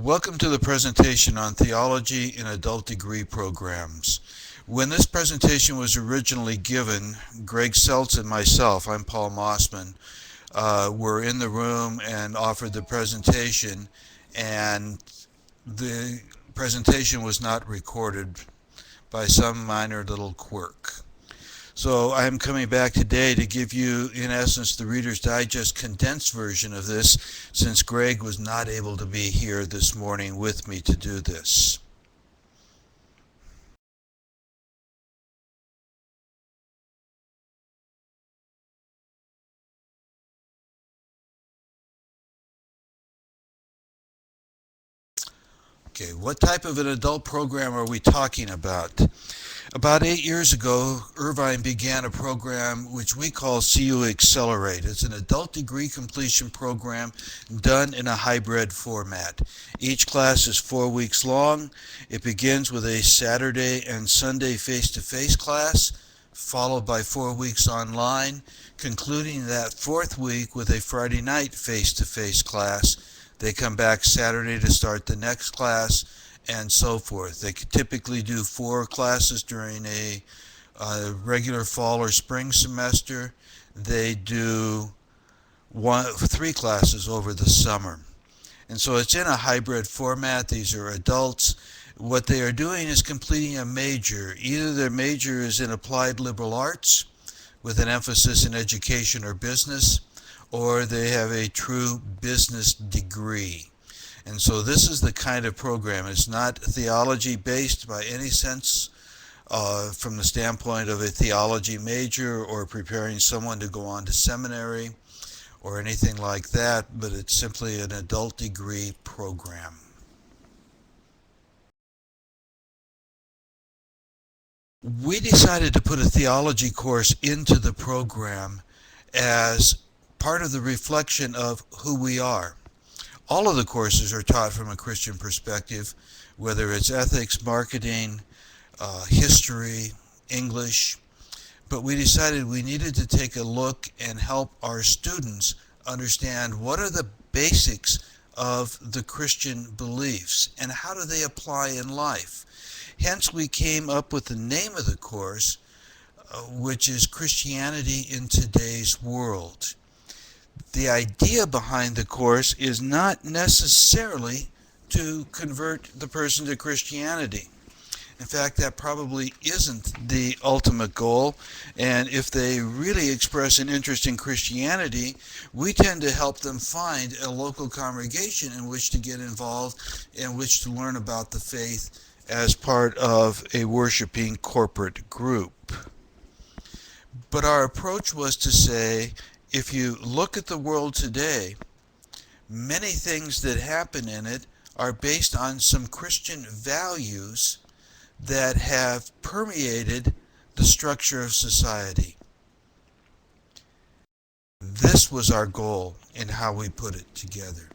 Welcome to the presentation on Theology in Adult Degree Programs. When this presentation was originally given, Greg Seltz and myself, I'm Paul Massman, were in the room and offered the presentation, and the presentation was not recorded by some minor little quirk. So I'm coming back today to give you, in essence, the Reader's Digest condensed version of this, since Greg was not able to be here this morning with me to do this. Okay, what type of an adult program are we talking about? About 8 years ago, Irvine began a program which we call CU Accelerate. It's an adult degree completion program done in a hybrid format. Each class is 4 weeks long. It begins with a Saturday and Sunday face-to-face class, followed by 4 weeks online, concluding that fourth week with a Friday night face-to-face class. They come back Saturday to start the next class, and so forth. They typically do 4 classes during a regular fall or spring semester. They do 3 classes over the summer. And so it's in a hybrid format. These are adults. What they are doing is completing a major. Either their major is in applied liberal arts with an emphasis in education or business, or they have a true business degree. And so this is the kind of program. It's not theology based by any sense from the standpoint of a theology major or preparing someone to go on to seminary or anything like that, but it's simply an adult degree program. We decided to put a theology course into the program as part of the reflection of who we are. All of the courses are taught from a Christian perspective, whether it's ethics, marketing, history, English, but we decided we needed to take a look and help our students understand what are the basics of the Christian beliefs and how do they apply in life. Hence, we came up with the name of the course, which is Christianity in Today's World. The idea behind the course is not necessarily to convert the person to Christianity. In fact, that probably isn't the ultimate goal, and if they really express an interest in Christianity, we tend to help them find a local congregation in which to get involved, in which to learn about the faith as part of a worshiping corporate group. But our approach was to say, if you look at the world today, many things that happen in it are based on some Christian values that have permeated the structure of society. This was our goal in how we put it together.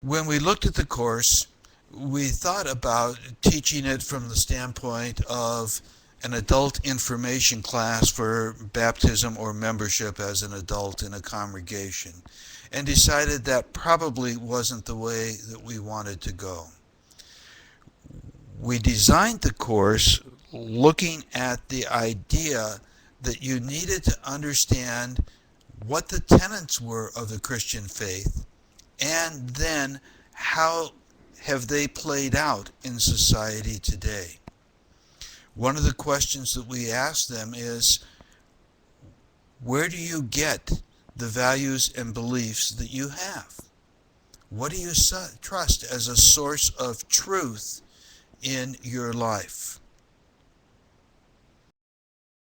When we looked at the course, we thought about teaching it from the standpoint of an adult information class for baptism or membership as an adult in a congregation, and decided that probably wasn't the way that we wanted to go. We designed the course looking at the idea that you needed to understand what the tenets were of the Christian faith, and then how have they played out in society today. One of the questions that we ask them is, where do you get the values and beliefs that you have? What do you trust as a source of truth in your life?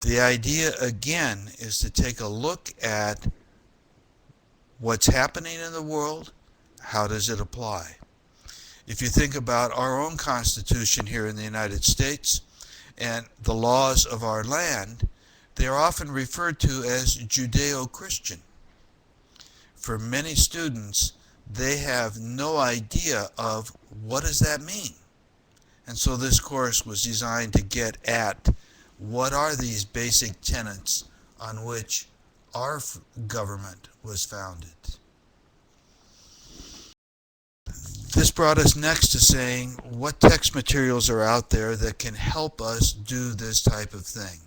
The idea, again, is to take a look at what's happening in the world. How does it apply? If you think about our own Constitution here in the United States and the laws of our land, they are often referred to as Judeo-Christian. For many students, they have no idea of what does that mean. And so this course was designed to get at what are these basic tenets on which our government was founded. This brought us next to saying what text materials are out there that can help us do this type of thing.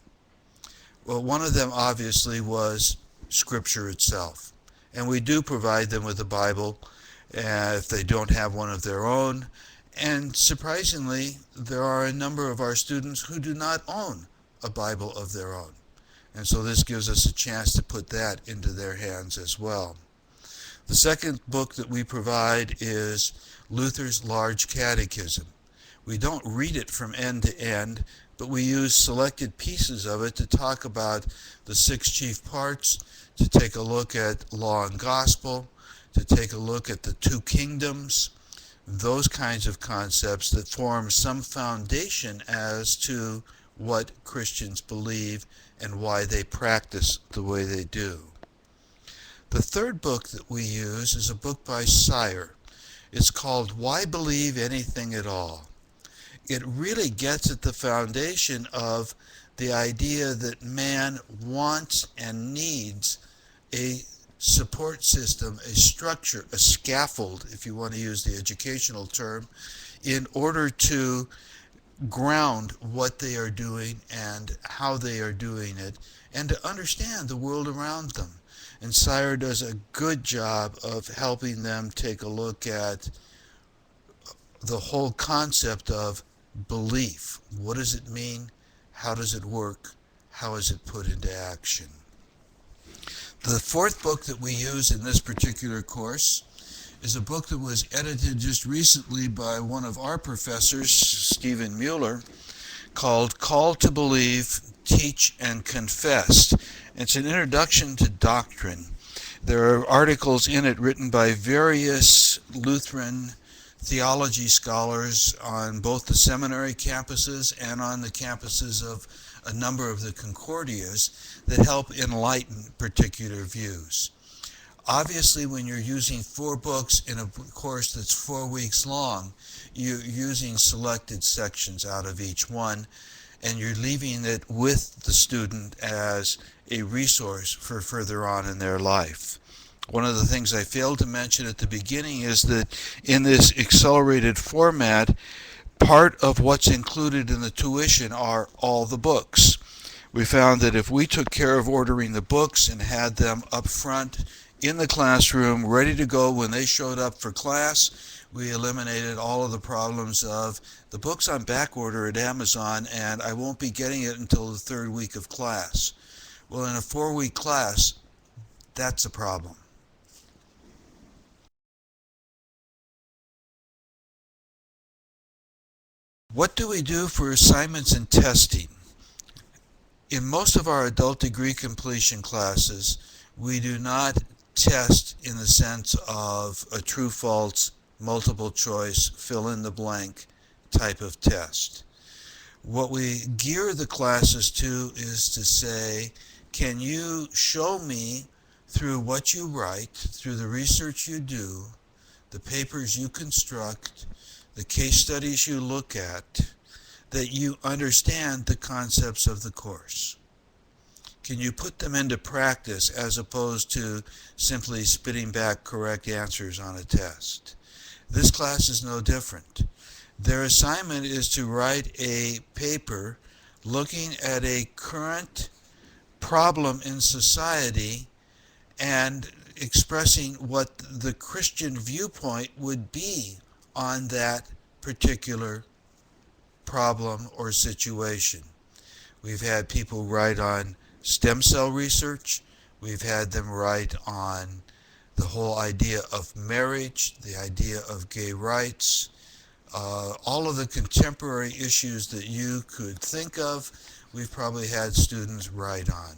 Well, one of them obviously was Scripture itself. And we do provide them with a Bible if they don't have one of their own. And surprisingly, there are a number of our students who do not own a Bible of their own. And so this gives us a chance to put that into their hands as well. The second book that we provide is Luther's Large Catechism. We don't read it from end to end, but we use selected pieces of it to talk about the 6 chief parts, to take a look at law and gospel, to take a look at the 2 kingdoms, those kinds of concepts that form some foundation as to what Christians believe and why they practice the way they do. The third book that we use is a book by Sire. It's called Why Believe Anything at All? It really gets at the foundation of the idea that man wants and needs a support system, a structure, a scaffold, if you want to use the educational term, in order to ground what they are doing and how they are doing it, and to understand the world around them. And Sire does a good job of helping them take a look at the whole concept of belief. What does it mean? How does it work? How is it put into action? The fourth book that we use in this particular course is a book that was edited just recently by one of our professors, Stephen Mueller, called Call to Believe, Teach, and Confess. It's an introduction to doctrine. There are articles in it written by various Lutheran theology scholars on both the seminary campuses and on the campuses of a number of the Concordias that help enlighten particular views. Obviously, when you're using 4 books in a course that's 4 weeks long, you're using selected sections out of each one, and you're leaving it with the student as a resource for further on in their life. One of the things I failed to mention at the beginning is that in this accelerated format, part of what's included in the tuition are all the books. We found that if we took care of ordering the books and had them up front in the classroom, ready to go when they showed up for class, we eliminated all of the problems of the book's on back order at Amazon and I won't be getting it until the 3rd week of class. Well, in a 4-week class, that's a problem. What do we do for assignments and testing? In most of our adult degree completion classes, we do not test in the sense of a true-false, multiple choice, fill in the blank type of test. What we gear the classes to is to say, can you show me through what you write, through the research you do, the papers you construct, the case studies you look at, that you understand the concepts of the course? Can you put them into practice as opposed to simply spitting back correct answers on a test? This class is no different. Their assignment is to write a paper looking at a current problem in society and expressing what the Christian viewpoint would be on that particular problem or situation. We've had people write on stem cell research. We've had them write on the whole idea of marriage, the idea of gay rights, all of the contemporary issues that you could think of, we've probably had students write on.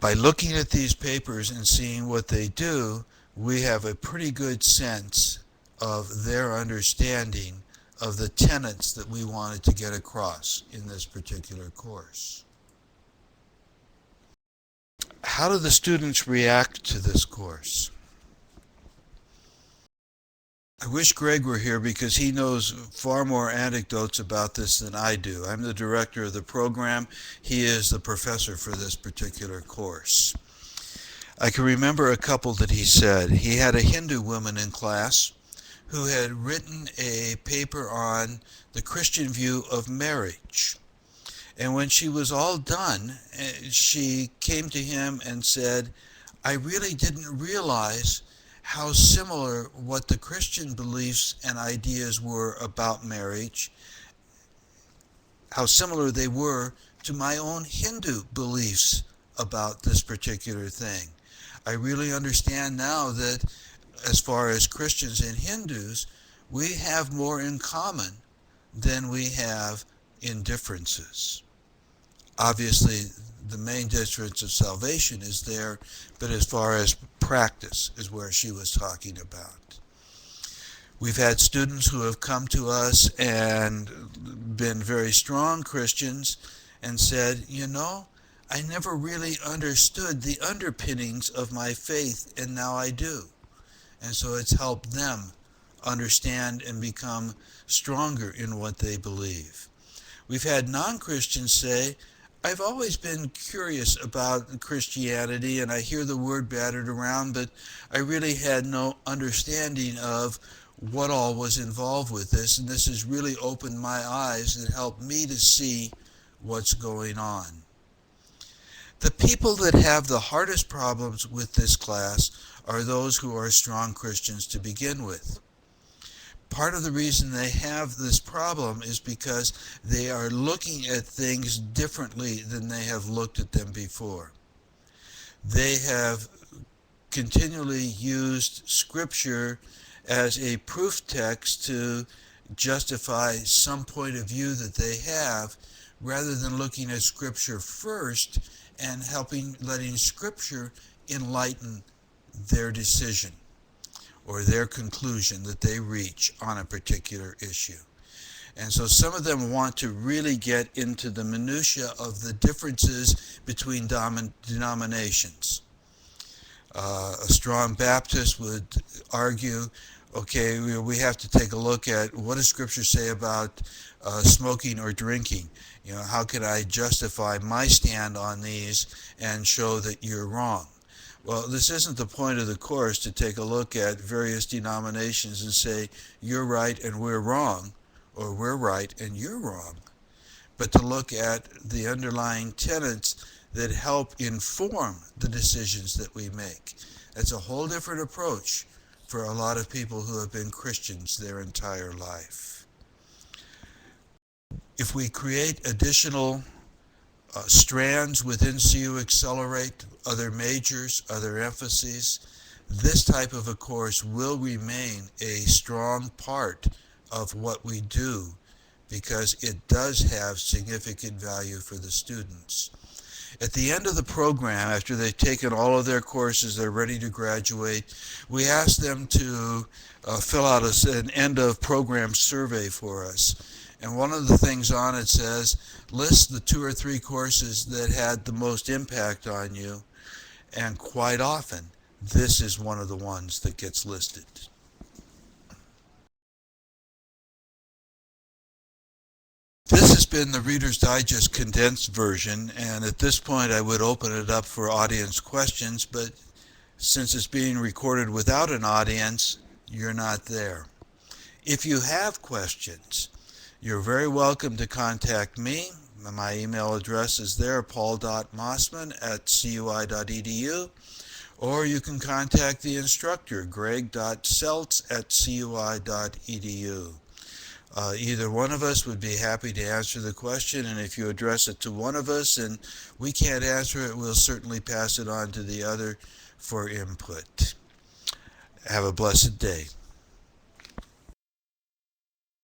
By looking at these papers and seeing what they do, we have a pretty good sense of their understanding of the tenets that we wanted to get across in this particular course. How do the students react to this course? I wish Greg were here because he knows far more anecdotes about this than I do. I'm the director of the program. He is the professor for this particular course. I can remember a couple that he said. He had a Hindu woman in class who had written a paper on the Christian view of marriage. And when she was all done, she came to him and said, I really didn't realize how similar what the Christian beliefs and ideas were about marriage, how similar they were to my own Hindu beliefs about this particular thing. I really understand now that as far as Christians and Hindus, we have more in common than we have in differences. Obviously, the main difference of salvation is there, but as far as practice is where she was talking about. We've had students who have come to us and been very strong Christians and said, I never really understood the underpinnings of my faith, and now I do. And so it's helped them understand and become stronger in what they believe. We've had non-Christians say, I've always been curious about Christianity, and I hear the word battered around, but I really had no understanding of what all was involved with this, and this has really opened my eyes and helped me to see what's going on. The people that have the hardest problems with this class are those who are strong Christians to begin with. Part of the reason they have this problem is because they are looking at things differently than they have looked at them before. They have continually used Scripture as a proof text to justify some point of view that they have, rather than looking at Scripture first and letting Scripture enlighten their decision or their conclusion that they reach on a particular issue. And so some of them want to really get into the minutiae of the differences between denominations. A strong Baptist would argue, okay, we have to take a look at what does Scripture say about smoking or drinking. How can I justify my stand on these and show that you're wrong? Well, this isn't the point of the course to take a look at various denominations and say, you're right and we're wrong, or we're right and you're wrong, but to look at the underlying tenets that help inform the decisions that we make. That's a whole different approach for a lot of people who have been Christians their entire life. If we create additional strands within CU Accelerate, other majors, other emphases, this type of a course will remain a strong part of what we do because it does have significant value for the students. At the end of the program, after they've taken all of their courses, they're ready to graduate, we ask them to fill out an end of program survey for us. And one of the things on it says, list the 2 or 3 courses that had the most impact on you, and quite often, this is one of the ones that gets listed. This has been the Reader's Digest condensed version, and at this point I would open it up for audience questions, but since it's being recorded without an audience, you're not there. If you have questions, you're very welcome to contact me. My email address is there, paul.massman@cui.edu, or you can contact the instructor, greg.seltz@cui.edu. Either one of us would be happy to answer the question, and if you address it to one of us and we can't answer it, we'll certainly pass it on to the other for input. Have a blessed day.